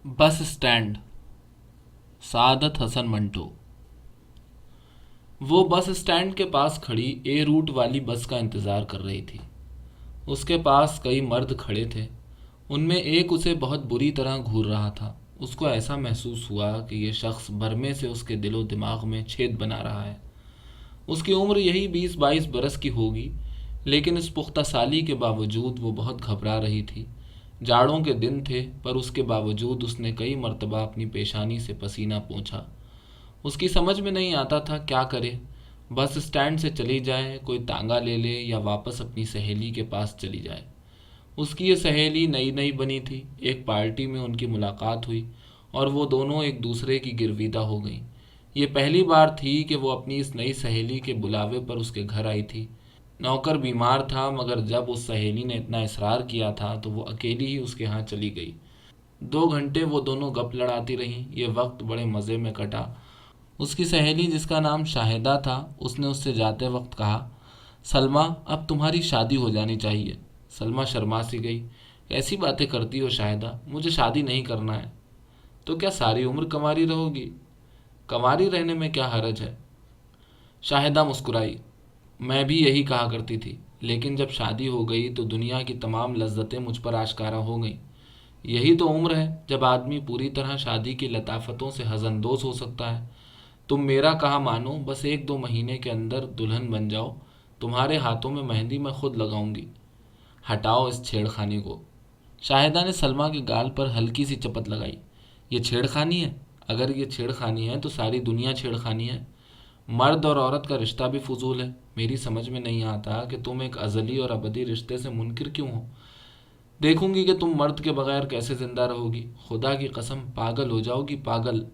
Bus stand. Saadat Hasan Manto. वो bus stand के पास खड़ी ए रूट वाली बस का इंतज़ार कर रही थी। उसके पास कई मर्द खड़े थे। उनमें एक उसे बहुत बुरी तरह घूर रहा था। उसको ऐसा महसूस हुआ कि ये शख्स भरमे से उसके दिलो दिमाग में छेद बना रहा है। उसकी उम्र यही 20-22 बरस की होगी, लेकिन इस पुख्ता साली के बावजूद वो बहुत घबरा रही थी। जाड़ों के दिन थे, पर उसके बावजूद उसने कई मर्तबा अपनी पेशानी से पसीना पोंछा। उसकी समझ में नहीं आता था क्या करे। बस स्टैंड से चली जाए, कोई तांगा ले ले, या वापस अपनी सहेली के पास चली जाए। उसकी ये सहेली नई नई बनी थी। एक पार्टी में उनकी मुलाकात हुई और वो दोनों एक दूसरे की गिरविदा हो गईं। ये पहली बार थी कि वो अपनी इस नई सहेली के बुलावे पर उसके घर आई थी। नौकर बीमार था, मगर जब उस सहेली ने इतना इसरार किया था तो वो अकेली ही उसके यहाँ चली गई। 2 घंटे वो दोनों गप लड़ाती रहीं। ये वक्त बड़े मज़े में कटा। उसकी सहेली, जिसका नाम शाहिदा था, उसने उससे जाते वक्त कहा, सलमा, अब तुम्हारी शादी हो जानी चाहिए। सलमा शर्मा सी गई। कैसी बातें करती हो शाहिदा, मुझे शादी नहीं करना है। तो क्या सारी उम्र कंवारी रहोगी? कंवारी रहने में क्या हरज है? शाहिदा मुस्कुराई। मैं भी यही कहा करती थी, लेकिन जब शादी हो गई तो दुनिया की तमाम लज्जतें मुझ पर आश्कारा हो गईं। यही तो उम्र है जब आदमी पूरी तरह शादी की लताफतों से हज़नदोज़ हो सकता है। तुम मेरा कहा मानो, बस 1-2 महीने के अंदर दुल्हन बन जाओ। तुम्हारे हाथों में मेहंदी मैं खुद लगाऊंगी। हटाओ इस छेड़खानी को। शाहिदा ने सलमा के गाल पर हल्की सी चपत लगाई। ये छेड़खानी है? अगर ये छेड़खानी है तो सारी दुनिया छेड़खानी है। मर्द और औरत का रिश्ता भी फजूल है। मेरी समझ में नहीं आता कि तुम एक अजली और अबदी रिश्ते से मुनकिर क्यों हो। देखूंगी कि तुम मर्द के बगैर कैसे जिंदा रहोगी। खुदा की कसम, पागल हो जाओगी, पागल।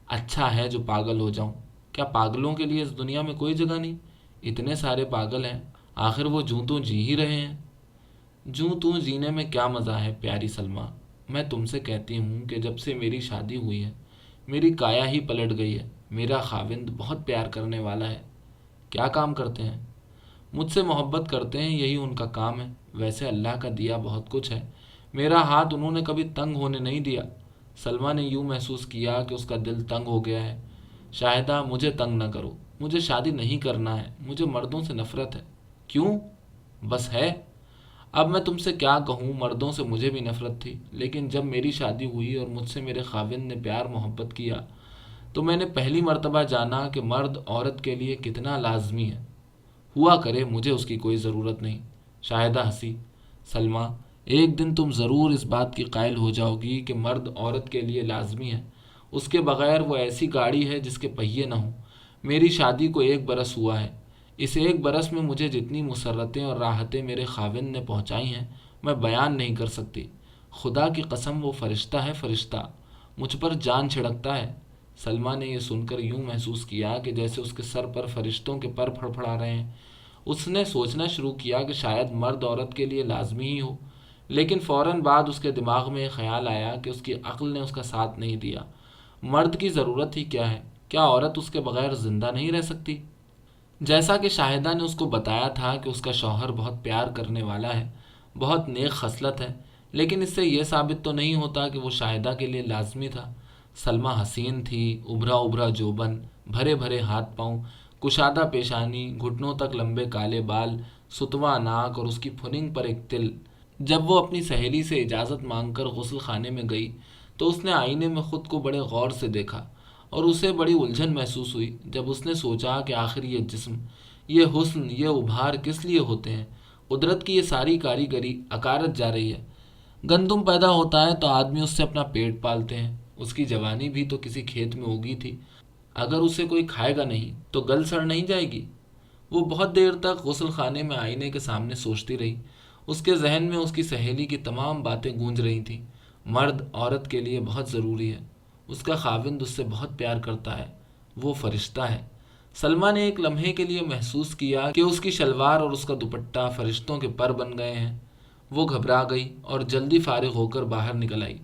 अच्छा है जो पागल हो जाऊं। क्या पागलों के लिए इस दुनिया में कोई जगह नहीं? इतने सारे पागल हैं, आखिर वो जूं तू जी ही रहे हैं। जूं तू जीने में क्या मज़ा है प्यारी सलमा। मैं तुमसे कहती हूँ कि जब से मेरी शादी हुई है, मेरी काया ही पलट गई है। मेरा खाविंद बहुत प्यार करने वाला है। क्या काम करते हैं? मुझसे मोहब्बत करते हैं, यही उनका काम है। वैसे अल्लाह का दिया बहुत कुछ है। मेरा हाथ उन्होंने कभी तंग होने नहीं दिया। सलमा ने यूं महसूस किया कि उसका दिल तंग हो गया है। शाहिदा, मुझे तंग न करो। मुझे शादी नहीं करना है। मुझे मर्दों से नफरत है। क्यों? बस है। अब मैं तुमसे क्या कहूँ, मर्दों से मुझे भी नफरत थी, लेकिन जब मेरी शादी हुई और मुझसे मेरे खाविंद ने प्यार मोहब्बत किया तो मैंने पहली मर्तबा जाना कि मर्द औरत के लिए कितना लाजमी है। हुआ करे, मुझे उसकी कोई ज़रूरत नहीं। शाहिदा हंसी। सलमा, एक दिन तुम ज़रूर इस बात की कायल हो जाओगी कि मर्द औरत के लिए लाजमी है। उसके बगैर वो ऐसी गाड़ी है जिसके पहिए न हों। मेरी शादी को 1 बरस हुआ है। इस 1 बरस में मुझे जितनी मुसर्रतें और राहतें मेरे खाविंद ने पहुंचाई हैं, मैं बयान नहीं कर सकती। खुदा की कसम, वो फरिश्ता है, फरिश्ता। मुझ पर जान छिड़कता है। सलमा ने यह सुनकर यूं महसूस किया कि जैसे उसके सर पर फरिश्तों के पर फड़फड़ा रहे हैं। उसने सोचना शुरू किया कि शायद मर्द औरत के लिए लाजमी ही हो, लेकिन फ़ौरन बाद उसके दिमाग में एक ख्याल आया कि उसकी अक्ल ने उसका साथ नहीं दिया। मर्द की ज़रूरत ही क्या है? क्या औरत उसके बगैर ज़िंदा नहीं रह सकती? जैसा कि शाहिदा ने उसको बताया था कि उसका शौहर बहुत प्यार करने वाला है, बहुत नेक खसलत है, लेकिन इससे यह साबित तो नहीं होता कि वो शाहिदा के लिए लाजमी था। सलमा हसीन थी, उभरा उभरा जोबन, भरे भरे हाथ पांव, कुशादा पेशानी, घुटनों तक लंबे काले बाल, सुतवा नाक और उसकी फुनिंग पर एक तिल। जब वो अपनी सहेली से इजाज़त मांगकर गुस्ल खाने में गई तो उसने आईने में खुद को बड़े गौर से देखा और उसे बड़ी उलझन महसूस हुई। जब उसने सोचा कि आखिर ये जिस्म, ये हुस्न, ये उभार किस लिए होते हैं। कुदरत की ये सारी कारीगरी अकारत जा रही है। गंदुम पैदा होता है तो आदमी उससे अपना पेट पालते हैं। उसकी जवानी भी तो किसी खेत में उगी थी। अगर उसे कोई खाएगा नहीं तो गल सड़ नहीं जाएगी। वो बहुत देर तक गुस्ल खाने में आईने के सामने सोचती रही। उसके जहन में उसकी सहेली की तमाम बातें गूंज रही थीं। मर्द औरत के लिए बहुत ज़रूरी है। उसका खाविंद उससे बहुत प्यार करता है। वो फरिश्ता है। सलमा ने एक लम्हे के लिए महसूस किया कि उसकी शलवार और उसका दुपट्टा फरिश्तों के पर बन गए हैं। वो घबरा गई और जल्दी फारिग होकर बाहर निकल आई।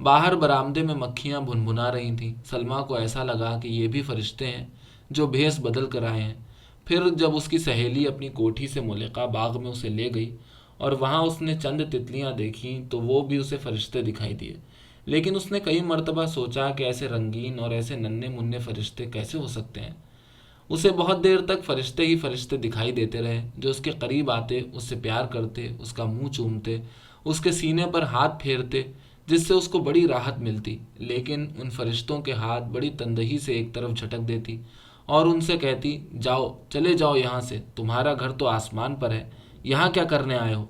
बाहर बरामदे में मक्खियां भुनभुना रही थीं। सलमा को ऐसा लगा कि ये भी फरिश्ते हैं जो भेस बदल कर आए हैं। फिर जब उसकी सहेली अपनी कोठी से मुल्लिका बाग में उसे ले गई और वहाँ उसने चंद तितलियाँ देखीं तो वो भी उसे फरिश्ते दिखाई दिए। لیکن اس نے کئی مرتبہ سوچا کہ ایسے رنگین اور ایسے ننھے منھے فرشتے کیسے ہو سکتے ہیں۔ اسے بہت دیر تک فرشتے ہی فرشتے دکھائی دیتے رہے جو اس کے قریب آتے، اس سے پیار کرتے، اس کا منہ چومتے، اس کے سینے پر ہاتھ پھیرتے، جس سے اس کو بڑی راحت ملتی۔ لیکن ان فرشتوں کے ہاتھ بڑی تندہی سے ایک طرف جھٹک دیتی اور ان سے کہتی، جاؤ، چلے جاؤ یہاں سے، تمہارا گھر تو آسمان پر ہے، یہاں کیا کرنے آئے ہو؟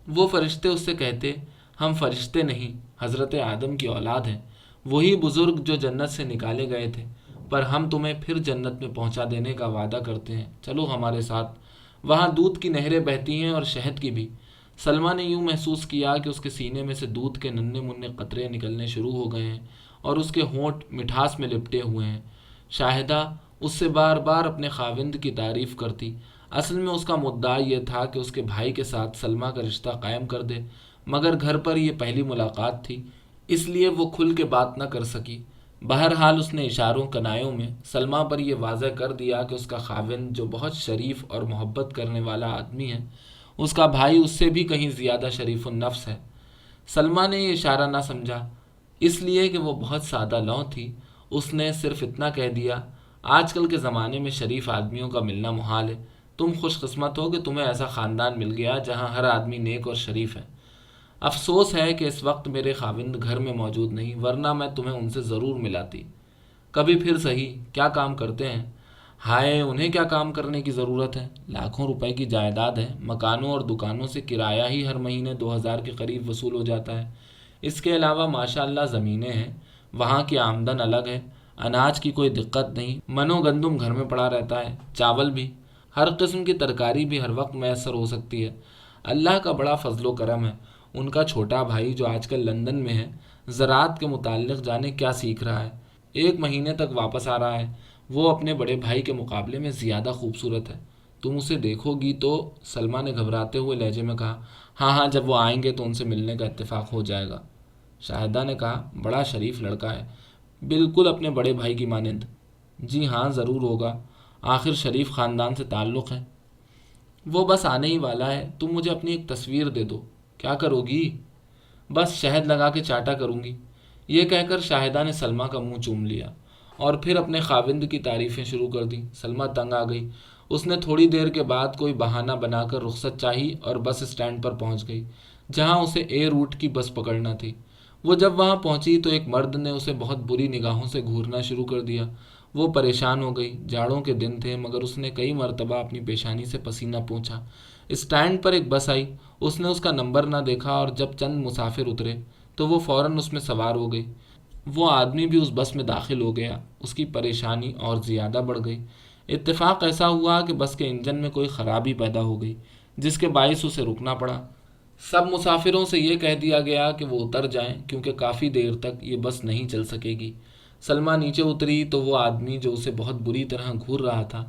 وہ فرشتے اس سے کہتے، ہم فرشتے نہیں، حضرت آدم کی اولاد ہیں، وہی بزرگ جو جنت سے نکالے گئے تھے، پر ہم تمہیں پھر جنت میں پہنچا دینے کا وعدہ کرتے ہیں، چلو ہمارے ساتھ، وہاں دودھ کی نہریں بہتی ہیں اور شہد کی بھی۔ سلمہ نے یوں محسوس کیا کہ اس کے سینے میں سے دودھ کے ننھے منھے قطرے نکلنے شروع ہو گئے ہیں اور اس کے ہونٹ مٹھاس میں لپٹے ہوئے ہیں۔ شاہدہ اس سے بار بار اپنے خاوند کی تعریف کرتی۔ اصل میں اس کا مدعا یہ تھا کہ اس کے بھائی کے ساتھ سلمہ کا رشتہ قائم کر دے، مگر گھر پر یہ پہلی ملاقات تھی، اس لیے وہ کھل کے بات نہ کر سکی۔ بہرحال اس نے اشاروں کنایوں میں سلمہ پر یہ واضح کر دیا کہ اس کا خاوند جو بہت شریف اور محبت کرنے والا آدمی ہے، اس کا بھائی اس سے بھی کہیں زیادہ شریف النفس ہے۔ سلمہ نے یہ اشارہ نہ سمجھا، اس لیے کہ وہ بہت سادہ لوح تھی۔ اس نے صرف اتنا کہہ دیا، آج کل کے زمانے میں شریف آدمیوں کا ملنا محال ہے، تم خوش قسمت ہو کہ تمہیں ایسا خاندان مل گیا جہاں ہر آدمی نیک اور شریف ہے۔ افسوس ہے کہ اس وقت میرے خاوند گھر میں موجود نہیں، ورنہ میں تمہیں ان سے ضرور ملاتی۔ کبھی پھر صحیح، کیا کام کرتے ہیں؟ ہائے، انہیں کیا کام کرنے کی ضرورت ہے؟ لاکھوں روپے کی جائیداد ہے، مکانوں اور دکانوں سے کرایہ ہی ہر مہینے 2000 کے قریب وصول ہو جاتا ہے۔ اس کے علاوہ ماشاءاللہ زمینیں ہیں، وہاں کی آمدن الگ ہے، اناج کی کوئی دقت نہیں، منو گندم گھر میں پڑا رہتا ہے، چاول بھی، ہر قسم کی ترکاری بھی ہر وقت میسر ہو سکتی ہے۔ اللہ کا بڑا فضل و کرم ہے۔ ان کا چھوٹا بھائی جو آج کل لندن میں ہے، زراعت کے متعلق جانے کیا سیکھ رہا ہے، 1 مہینے تک واپس آ رہا ہے۔ وہ اپنے بڑے بھائی کے مقابلے میں زیادہ خوبصورت ہے، تم اسے دیکھو گی تو۔ سلمہ نے گھبراتے ہوئے لہجے میں کہا، ہاں ہاں، جب وہ آئیں گے تو ان سے ملنے کا اتفاق ہو جائے گا۔ شاہدہ نے کہا، بڑا شریف لڑکا ہے، بالکل اپنے بڑے بھائی کی مانند۔ جی ہاں، ضرور ہوگا، آخر شریف خاندان سے تعلق ہے۔ وہ بس آنے ہی والا ہے، تم مجھے اپنی ایک تصویر دے دو۔ کیا کرو گی؟ بس شہد لگا کے چاٹا کروں گی۔ یہ کہہ کر شاہدہ نے سلمہ کا منہ چوم لیا اور پھر اپنے خاوند کی تعریفیں شروع کر دیں۔ سلمہ تنگ آ گئی۔ اس نے تھوڑی دیر کے بعد کوئی بہانہ بنا کر رخصت چاہی اور بس اسٹینڈ پر پہنچ گئی، جہاں اسے اے روٹ کی بس پکڑنا تھی۔ وہ جب وہاں پہنچی تو ایک مرد نے اسے بہت بری نگاہوں سے گھورنا شروع کر دیا۔ وہ پریشان ہو گئی، جاڑوں کے دن تھے، مگر اس نے کئی مرتبہ اپنی پیشانی سے پسینہ پونچھا۔ اسٹینڈ پر ایک بس آئی، اس نے اس کا نمبر نہ دیکھا اور جب چند مسافر اترے تو وہ فوراً اس میں سوار ہو گئی۔ وہ آدمی بھی اس بس میں داخل ہو گیا۔ اس کی پریشانی اور زیادہ بڑھ گئی۔ اتفاق ایسا ہوا کہ بس کے انجن میں کوئی خرابی پیدا ہو گئی، جس کے باعث اسے رکنا پڑا۔ سب مسافروں سے یہ کہہ دیا گیا کہ وہ اتر جائیں کیونکہ کافی دیر تک یہ بس نہیں چل سکے گی۔ سلمہ نیچے اتری تو وہ آدمی جو اسے بہت بری طرح گھور رہا تھا،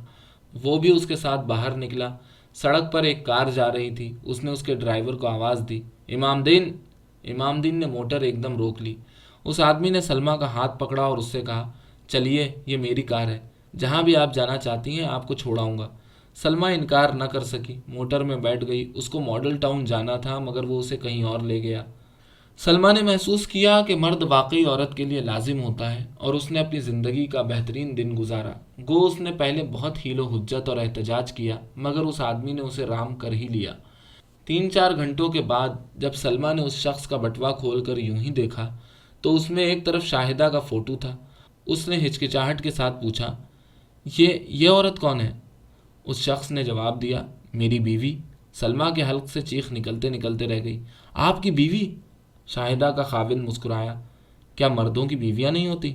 وہ بھی اس کے ساتھ باہر نکلا۔ سڑک پر ایک کار جا رہی تھی، اس نے اس کے ڈرائیور کو آواز دی، امام دین۔ امام دین نے موٹر ایک دم روک لی۔ اس آدمی نے سلمہ کا ہاتھ پکڑا اور اس سے کہا، چلیے، یہ میری کار ہے، جہاں بھی آپ جانا چاہتی ہیں آپ کو چھوڑاؤں گا۔ سلمہ انکار نہ کر سکی، موٹر میں بیٹھ گئی۔ اس کو ماڈل ٹاؤن جانا تھا، مگر وہ اسے کہیں اور لے گیا۔ سلمہ نے محسوس کیا کہ مرد واقعی عورت کے لیے لازم ہوتا ہے، اور اس نے اپنی زندگی کا بہترین دن گزارا۔ گو اس نے پہلے بہت حیل و حجت اور احتجاج کیا، مگر اس آدمی نے اسے رام کر ہی لیا۔ 3-4 گھنٹوں کے بعد جب سلمہ نے اس شخص کا بٹوا کھول کر یوں ہی دیکھا تو اس میں ایک طرف شاہدہ کا فوٹو تھا۔ اس نے ہچکچاہٹ کے ساتھ پوچھا، یہ عورت کون ہے؟ اس شخص نے جواب دیا، میری بیوی۔ سلمہ کے حلق سے چیخ نکلتے نکلتے رہ گئی، آپ کی بیوی؟ شاہدہ کا خاوند مسکرایا، کیا مردوں کی بیویاں نہیں ہوتی؟